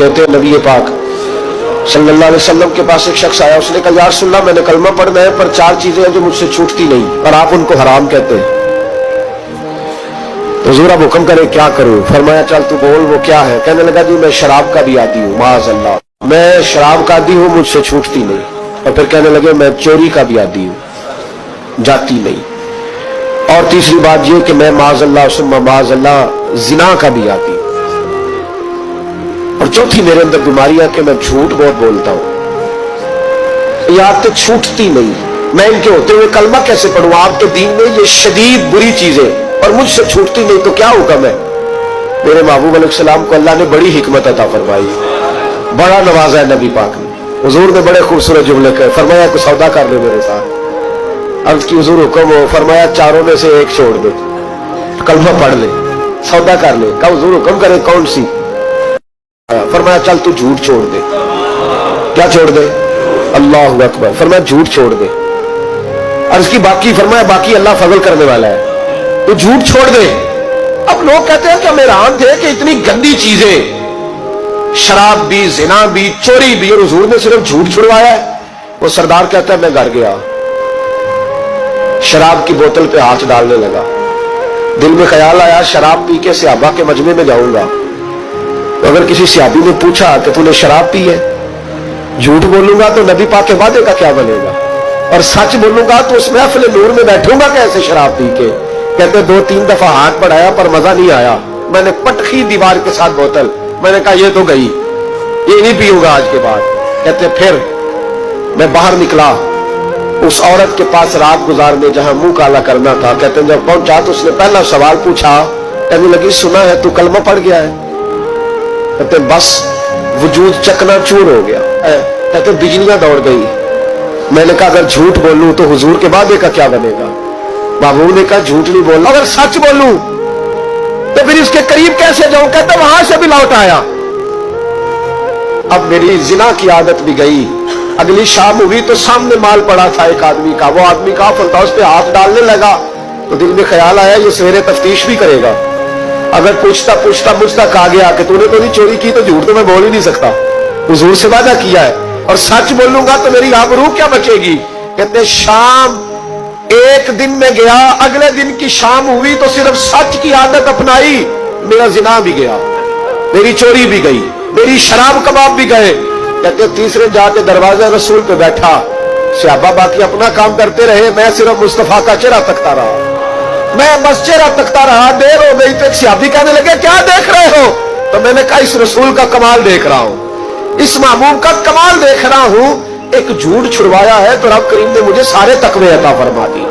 कहते हैं नबी पाक सल्लल्लाहु अलैहि वसल्लम के पास एक शख्स आया, उसने कहा या रसूलल्लाह मैंने कलमा पढ़ना है पर 4 चीजें हैं जो मुझसे छूटती नहीं और आप उनको हराम कहते हैं, तो हुजूर आप हुक्म करे क्या करूं? फरमाया चल तू बोल वो क्या है? कहने लगा जी मैं शराब का भी आदी हूं, माअज़ल्लाह मैं शराब का आदी हूं, मुझसे छूटती नहीं। और फिर कहने लगे मैं चोरी का भी आदी हूं, जाती नहीं। और तीसरी बात ये कि मैं माअज़ल्लाह सुम्मा माअज़ल्लाह जिना का भी आदी हूं। और चौथी मेरे अंदर बीमारी है कि मैं झूठ बहुत बोलता हूं। ये आदतें छूटती नहीं, मैं इनके होते हुए कलमा कैसे पढ़ूं? आपके दीन में ये शदीद बुरी चीजें और मुझसे छूटती नहीं, तो क्या हुक्म है? मेरे महबूब अलैहिस्सलाम को अल्लाह ने बड़ी हिकमत अता फरमाई, बड़ा नवाजा है नबी पाक ने। हुजूर ने बड़े खूबसूरत जुमले कहे, फरमाया कुछ सौदा कर ले मेरे साथ। अर्ज की हुजूर हुक्म हो, फरमाया चारों में से एक छोड़ दे, कलमा पढ़ ले, सौदा कर ले। कहा हुजूर हुक्म करे कौन सी? फरमाया चल तू झूठ छोड़ दे। क्या छोड़ दे? अल्लाहु अकबर। फरमाया झूठ छोड़ दे। अर्ज की बाकी? फरमाया बाकी अल्लाह फजल करने वाला है, तो झूठ छोड़ दे। अब लोग कहते हैं कि हम हैरान थे कि इतनी गंदी चीजें, शराब भी, जिना भी, चोरी भी, और हुजूर ने सिर्फ झूठ छुड़वाया है। वो सरदार कहता है मैं घर गया, शराब की बोतल पे हाथ डालने लगा, दिल में ख्याल आया शराब पी के सहाबा के मजमे में जाऊंगा, तो अगर किसी सहाबी ने पूछा कि तूने शराब पी है, झूठ बोलूंगा तो नबी पाक के वादे का क्या बनेगा, और सच बोलूंगा तो उस महफिल नूर में बैठूंगा कैसे शराब पी के? कहते 2-3 दफा हाथ बढ़ाया पर मजा नहीं आया, मैंने पटखी दीवार के साथ बोतल, मैंने कहा ये तो गई, ये नहीं पीऊंगा आज के बाद। कहते फिर मैं बाहर निकला उस औरत के पास रात गुजारने जहां मुंह काला करना था। कहते जब पहुंचा तो उसने पहला सवाल पूछा, कहने लगी सुना है तू कलमा पढ़ गया है? कहते बस वजूद चकनाचूर हो गया। कहते बिजलियां दौड़ गई। मैंने कहा अगर झूठ बोलूं तो हुजूर के वादे का क्या बनेगा? बाबू ने कहा झूठ नहीं बोलना, अगर सच बोलूं तो फिर इसके करीब कैसे जाऊं? कहते वहां से भी लौट आया। अब मेरी जिना की आदत भी गई। अगली शाम हुई तो सामने माल पड़ा था एक आदमी का, वो आदमी का फलता उस पर हाथ डालने लगा, तो दिल में ख्याल आया ये सवेरे तफ्तीश भी करेगा, अगर पूछता पूछता मुझ तक आ गया कि तूने तो नहीं चोरी की, तो झूठ तो मैं बोल ही नहीं सकता, हुजूर से वादा किया है, और सच बोलूंगा तो मेरी आबरू क्या बचेगी? कहते शाम एक दिन में गया, अगले दिन की शाम हुई तो सिर्फ सच की आदत अपनाई, मेरा जिना भी गया, मेरी चोरी भी गई, मेरी शराब कबाब भी गए। कहते तीसरे जाके दरवाजे रसूल पे बैठा, सहाबा बाकी अपना काम करते रहे, मैं सिर्फ मुस्तफा का चेहरा तकता रहा, मैं बस चेहरा तकता रहा। देर हो गई तो एक सहाबी कहने लगे क्या देख रहे हो? तो मैंने कहा इस रसूल का कमाल देख रहा हूं, इस महबूब का कमाल देख रहा हूं। एक झूठ छुड़वाया है तो रब करीम ने मुझे सारे तकवे अता फरमा दी।